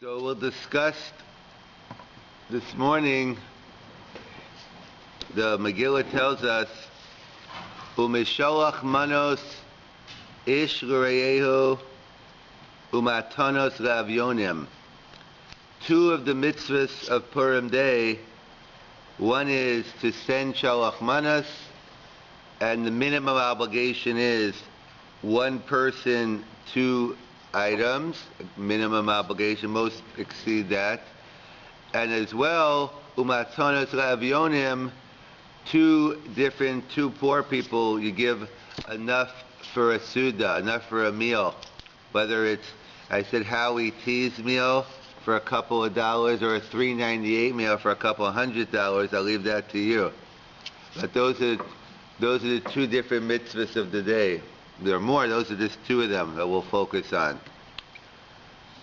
So we'll discuss this morning, the Megillah tells us, U'misholach manos ish l'reyehu u'matanos le'avyonim. Two of the mitzvahs of Purim Day, one is to send sholach manos, and the minimum obligation is one person, two items, minimum obligation, most exceed that. And as well, umatanos le'avyonim, two poor people, you give enough for a suda, enough for a meal. Whether it's, I said, Howie T's meal for a couple of dollars or a $3.98 meal for a couple of $100, I'll leave that to you. But those are the two different mitzvahs of the day. There are more, those are just two of them that we'll focus on.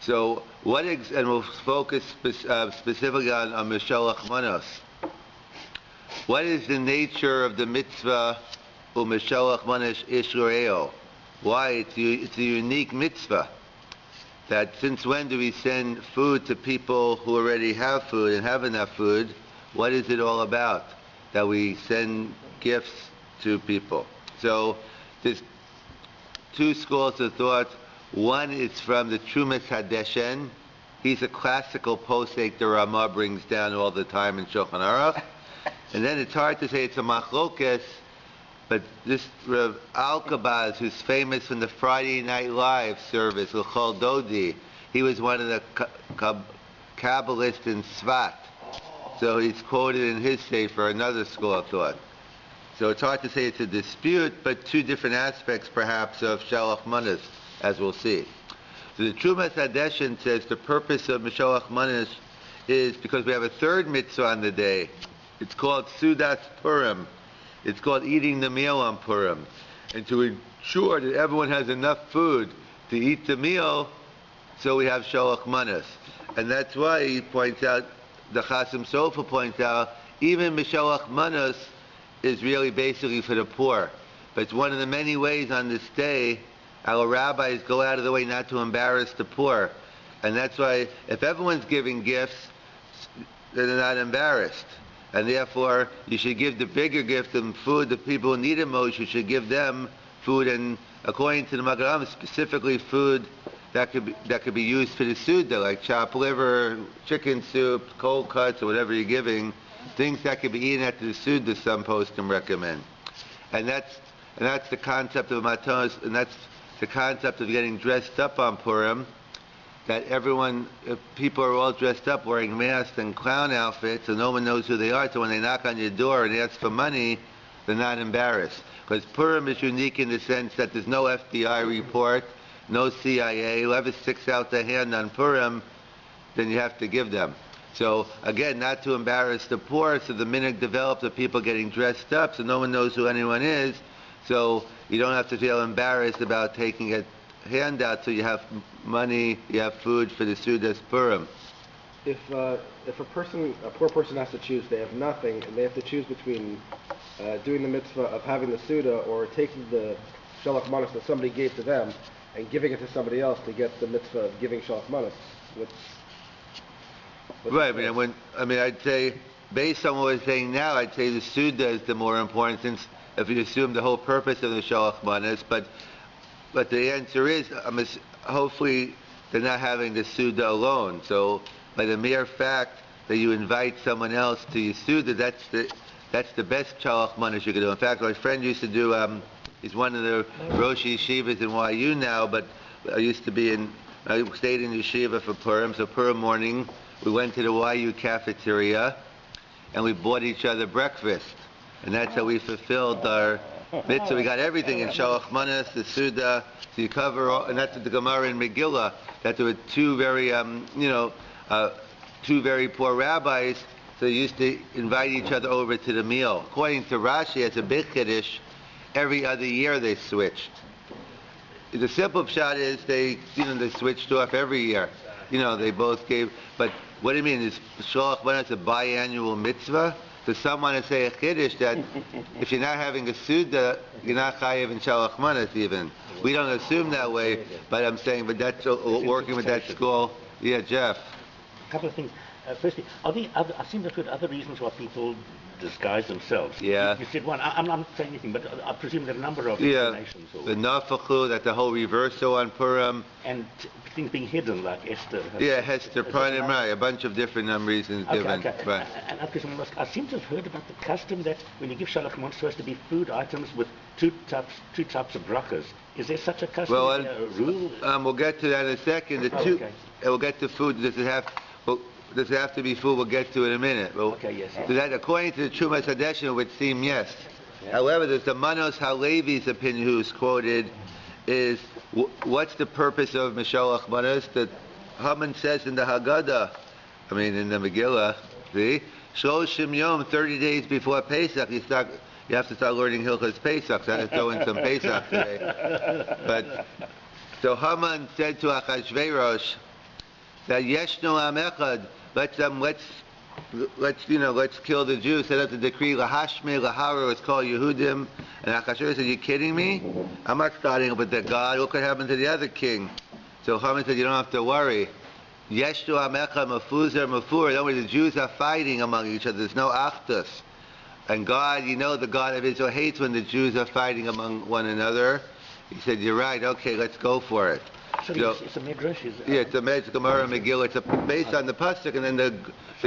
So, and we'll focus specifically on misholach manos. What is the nature of the mitzvah u'misholach manos ish l'reyehu? Why? It's a unique mitzvah. That since when do we send food to people who already have food and have enough food? What is it all about that we send gifts to people? So, there's two schools of thought. One is from the Tue May. He's a classical posek the Ramah brings down all the time in Shulchan Aruch. And then it's hard to say it's a machlokes, but this Rav Al-Kabaz, who's famous from the Friday Night Live service, L'chol Dodi, he was one of the Kabbalists in Svat. So he's quoted in his sefer, another school of thought. So it's hard to say it's a dispute, but two different aspects perhaps of sholach manos, as we'll see. So the Tue May says the purpose of misholach manos is because we have a third mitzvah on the day. It's called Sudas Purim. It's called eating the meal on Purim. And to ensure that everyone has enough food to eat the meal, so we have sholach manos. And that's why he points out, the Chasim Sofer points out, even misholach manos is really basically for the poor. But it's one of the many ways on this day our rabbis go out of the way not to embarrass the poor. And that's why if everyone's giving gifts, then they're not embarrassed. And therefore, you should give the bigger gift of food. The people who need it most, you should give them food. And according to the Magen, specifically food that could be used for the suda, like chopped liver, chicken soup, cold cuts, or whatever you're giving. Things that could be eaten after the suda, some poskim recommend. And that's the concept of matanos, and that's the concept of getting dressed up on Purim, that people are all dressed up wearing masks and clown outfits, so no one knows who they are, so when they knock on your door and ask for money, they're not embarrassed. Because Purim is unique in the sense that there's no FBI report, no CIA. Whoever sticks out their hand on Purim, then you have to give them. So again, not to embarrass the poor, so the minhag develops of people getting dressed up, so no one knows who anyone is, so you don't have to feel embarrassed about taking a handout, so you have money, you have food for the Sudas Purim. If a poor person has to choose, they have nothing, and they have to choose between doing the mitzvah of having the Suda or taking the sholach manos that somebody gave to them and giving it to somebody else to get the mitzvah of giving sholach manos. Right, I'd say, based on what we're saying now, I'd say the Suda is the more important, since if you assume the whole purpose of the sholach manos, but the answer is, hopefully they're not having the Suda alone. So by the mere fact that you invite someone else to your Suda, that's the best sholach manos you can do. In fact, my friend used to do, he's one of the Rosh Yeshivas in YU now, but I stayed in yeshiva for Purim, so Purim morning, we went to the YU cafeteria, and we bought each other breakfast. And that's how we fulfilled our mitzvah. We got everything in sholach manos, the Suda, so you cover all, and that's what the Gemara in Megillah, that there were two very poor rabbis, so they used to invite each other over to the meal. According to Rashi, as a big chiddush, every other year they switched. The simple pshat is they switched off every year. They both gave, but what do you mean? Is sholach manos a biannual mitzvah? Does someone want to say a chiddush that if you're not having a suda, you're not chayiv in sholach manos even? We don't assume that way, but I'm saying, but that's working with that school Yeah, Jeff. A couple of things. Firstly, I seem to have heard other reasons why people disguise themselves. Yeah. You said one. I'm not saying anything, but I presume there are a number of Yeah, explanations. the nafachu, that the whole reversal on Purim. And things being hidden, like Esther. Yeah, Hester, Purim, right, a bunch of different reasons given. Okay. Right. And I seem to have heard about the custom that when you give shalach manos, it's supposed to be food items with two types of brachas. Is there such a custom? Well, a rule? we'll get to that in a second. Okay. We'll get to food. Does it have to be food? We'll get to it in a minute. Okay, yes. So that, according to the Tue May, it would seem yes. However, there's the Manos Halevi's opinion, who's quoted, is what's the purpose of Mishalach Manos? That Haman says in the Haggadah, in the Megillah, see, Shloshim Yom, 30 days before Pesach, you have to start learning Hilchas Pesach. So I had to throw in some Pesach today. But so Haman said to Achashverosh that Yeshno Am Echad, let's kill the Jews. Set up the decree Lahashme Laharu. It's called Yehudim. And Achashverosh said, "You kidding me? I'm not starting with the God. Look what happened to the other king." So Haman said, "You don't have to worry. Yeshnu Am Echad Mafuzar Mafur." In other words, the Jews are fighting among each other. There's no Achdus. And God, the God of Israel hates when the Jews are fighting among one another. He said, "You're right. Okay, let's go for it." So it's a midrash. Yeah, it's a midrash, Gemara, Megillah. It's based on the pasuk, and then the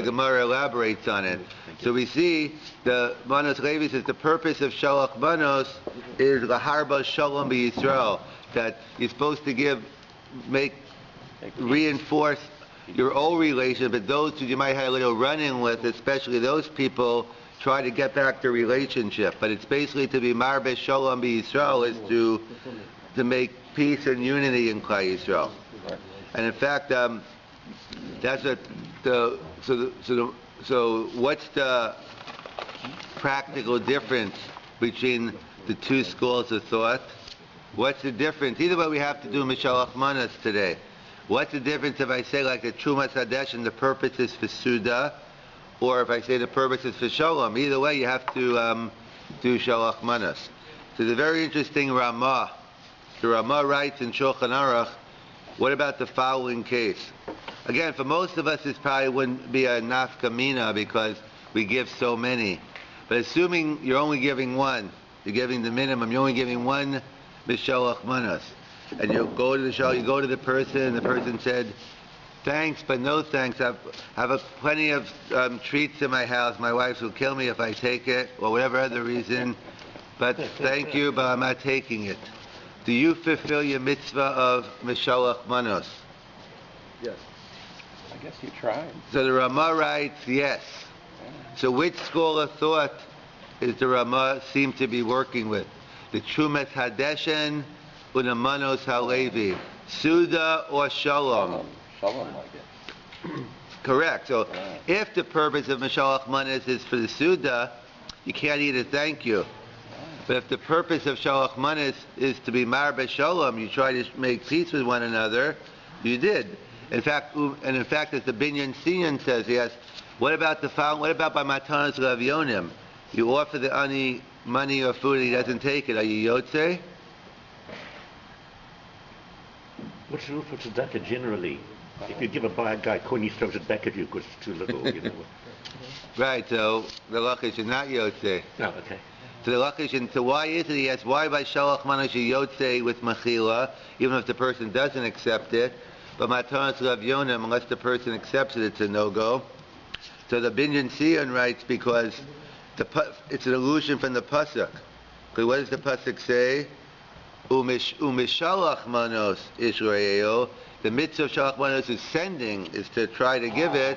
Gemara elaborates on it. So we see the Manos Levi says the purpose of Shalach Manos is laharba shalom b'Yisrael, that you're supposed to reinforce your old relationship, but those who you might have a little run-in with, especially those people, try to get back the relationship. But it's basically to be marbe shalom b'Yisrael is to make peace and unity in Klal Yisrael. And in fact, that's what so what's the practical difference between the two schools of thought? What's the difference? Either way, we have to do Mishalach Manos today. What's the difference if I say like the Trumas Hadesh and the purpose is for Suda, or if I say the purpose is for Shalom? Either way, you have to do Shalach Manos. So the very interesting Ramah. The Ramah writes in Shulchan Aruch, what about the following case? Again, for most of us, this probably wouldn't be a nafka mina because we give so many. But assuming you're only giving one, you're giving the minimum, you're only giving one Mishalach Manos. And you go to the person, and the person said, "Thanks, but no thanks. I have plenty of treats in my house. My wife will kill me if I take it," or whatever other reason. "But thank you, but I'm not taking it." Do you fulfill your mitzvah of Mishalach Manos? Yes. I guess you tried. So the Ramah writes, yes. So which school of thought is the Ramah seem to be working with? The Trumas Hadeshen or the Manos Halevi? Suda or Shalom? Shalom, I guess. Correct. So if the purpose of Mishalach Manos is for the Suda, you can't eat a thank you. But if the purpose of Shalach Manos is to be Marbe Shalom, you try to make peace with one another, you did. In fact, as the Binyan Sinyan says, yes, what about by Matanas Lavionim? You offer the ani money or food and he doesn't take it. Are you Yotze? What's the rule for tzedakah generally? If you give a guy coin, he throws it back at you because it's too little, Right, so the lachish is not Yotze. No, okay. So the lachish, so why is it? He asks, why by Shalach Manos you Yotze with Mechila, even if the person doesn't accept it? But Matanas Lavionim, unless the person accepts it, it's a no-go. So the Binyan Sion writes because it's an allusion from the pasuk. Because what does the pasuk say? Umishalach Manos Israel. The mitzvah of Shalach Manos is sending, is to try to give it.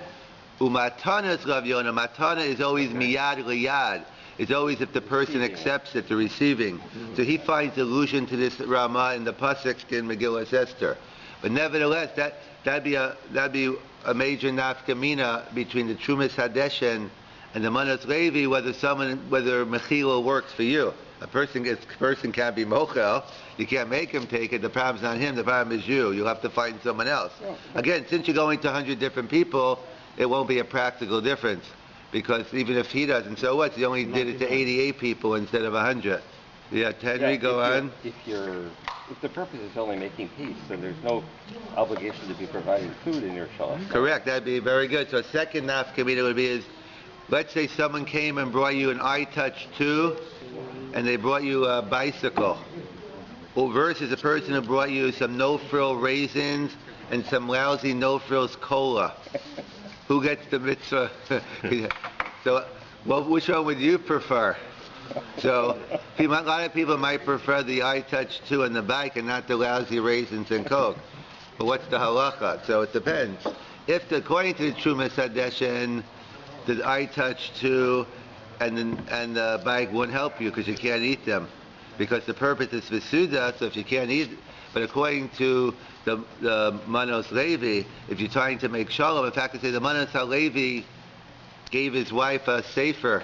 Umatanas Lavionim. Matana is always miyad liyad. It's always if the person accepts it, the receiving. So he finds allusion to this Ramah in the pasuk in Megillah Esther. But nevertheless, that'd be a major nafkamina between the Trumas Hadeshen and the Manos Levi, whether Mechila works for you. A person can't be mochel. You can't make him take it. The problem's not him. The problem is you. You'll have to find someone else. Again, since you're going to 100 different people, it won't be a practical difference. Because even if he doesn't, so what? He only did it to 88 people instead of 100. Yeah, Henry, go on. If If the purpose is only making peace, then there's no obligation to be providing food in your shalach. Correct. That'd be very good. So a second nafkamina would be is, let's say someone came and brought you an iTouch 2, and they brought you a bicycle. Or versus a person who brought you some no-frill raisins and some lousy no-frills cola. Who gets the mitzvah? So, well, which one would you prefer? So, a lot of people might prefer the iTouch 2 and the bike and not the lousy raisins and Coke. But what's the halacha? So it depends. If, according to the Tue May Sadeshin, the iTouch 2 and the bike won't help you because you can't eat them. Because the purpose is for Suda, so if you can't eat, but according to the Manos Levi, if you're trying to make shalom, in fact, they say the Manos HaLevi gave his wife a sefer.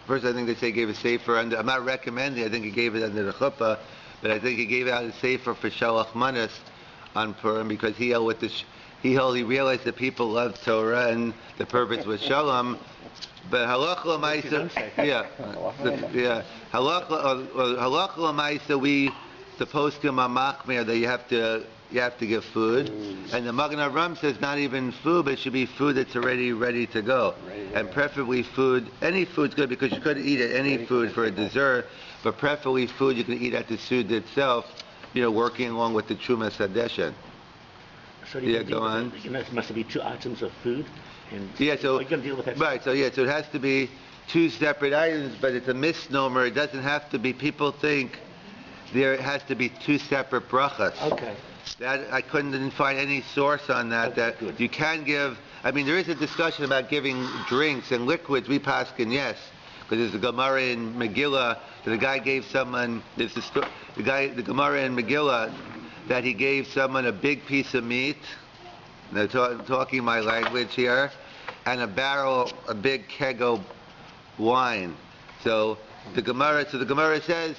First, I think they say he gave a sefer under, I'm not recommending, I think he gave it under the chuppah, but I think he gave out a sefer for Shalach Manas on Purim because he realized that people love Torah and the purpose was shalom. But halacha l'maisa, halacha l'maisa, we supposed to mamachmer that you have to give food, and the Magen Avraham says not even food, but it should be food that's already ready to go, and preferably food. Any food's good because you could eat any food for a dessert, but preferably food you can eat at the Suda itself. Working along with the Tue May Sadeshin. So go on. It must be 2 items of food. And so you're going to deal with that. Right. So it has to be 2 separate items, but it's a misnomer. It doesn't have to be. People think there has to be 2 separate brachas. Okay. That I didn't find any source on that. Okay, that good. You can give. I mean, there is a discussion about giving drinks and liquids. We paskin yes, because there's a Gemara in Megillah that the guy gave someone. The Gemara in Megillah that he gave someone a big piece of meat. They're talking my language here, and a big keg of wine. So the Gemara says,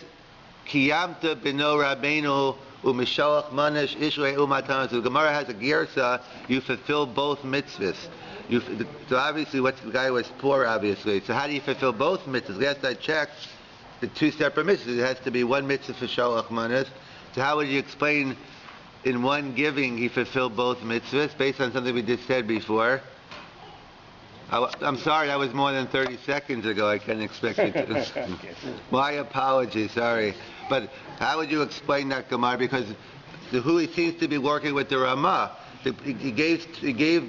Kiyamta b'no Rabbeinu u'mishalach manish ishrei u'matan. So the Gemara has a girsa, you fulfill both mitzvahs. So obviously, the guy was poor, obviously. So how do you fulfill both mitzvahs? Last I checked, the 2 separate mitzvahs. It has to be one mitzvah for shalach manis. So how would you explain? In one giving, he fulfilled both mitzvahs, based on something we just said before. I'm sorry, that was more than 30 seconds ago. I can't expect you to. My apologies, sorry. But how would you explain that, Gemara? Because he seems to be working with the Ramah. He gave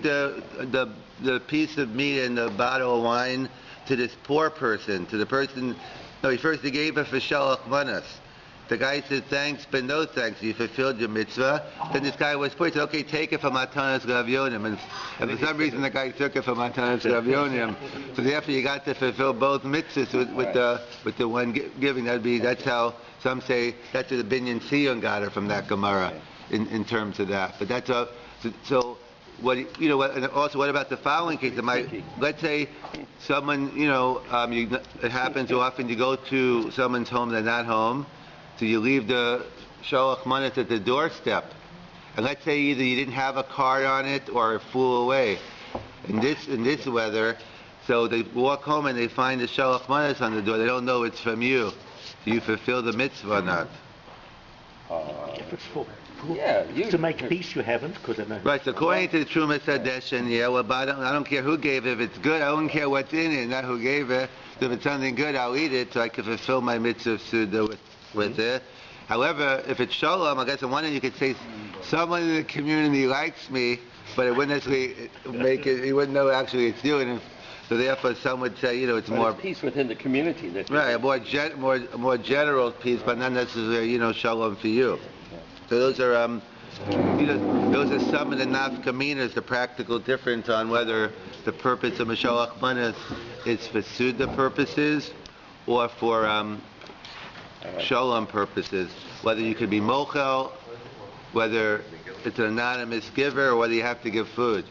the piece of meat and the bottle of wine to this poor person, to the person. No, he gave it for Shalach Manas. The guy said, thanks, but no thanks. You fulfilled your mitzvah. Then this guy was poor. He said, okay, take it for Matanas Gavyonim. And for some reason, the guy took it for Matanas Gavyonim. So therefore, you got to fulfill both mitzvahs with the one giving. That's how some say, that's where the Binyan Sion got it from that Gemara in terms of that. But that's so what, and also what about the following case? Let's say someone, it happens so often you go to someone's home, they're not home. So you leave the shalach manas at the doorstep, and let's say either you didn't have a card on it or it flew away. In this weather, so they walk home and they find the shalach manas on the door. They don't know it's from you. Do you fulfill the mitzvah or not? If it's to make peace, you haven't, because I know. Right. So according to the Tue May Sadeshin, but I don't care who gave it. If it's good, I don't care what's in it, not who gave it. So if it's something good, I'll eat it, so I can fulfill my mitzvah suda with it. However, if it's shalom, I guess on one hand you could say someone in the community likes me, but it wouldn't necessarily make it. You wouldn't know actually it's you, and so therefore some would say, it's more peace within the community. Right, a more general peace, but not necessarily shalom for you. So those are those are some of the nafkaminas, the practical difference on whether the purpose of Mashalach Manas is for Suda purposes or for Shalom purposes, whether you could be mochel, whether it's an anonymous giver, or whether you have to give food.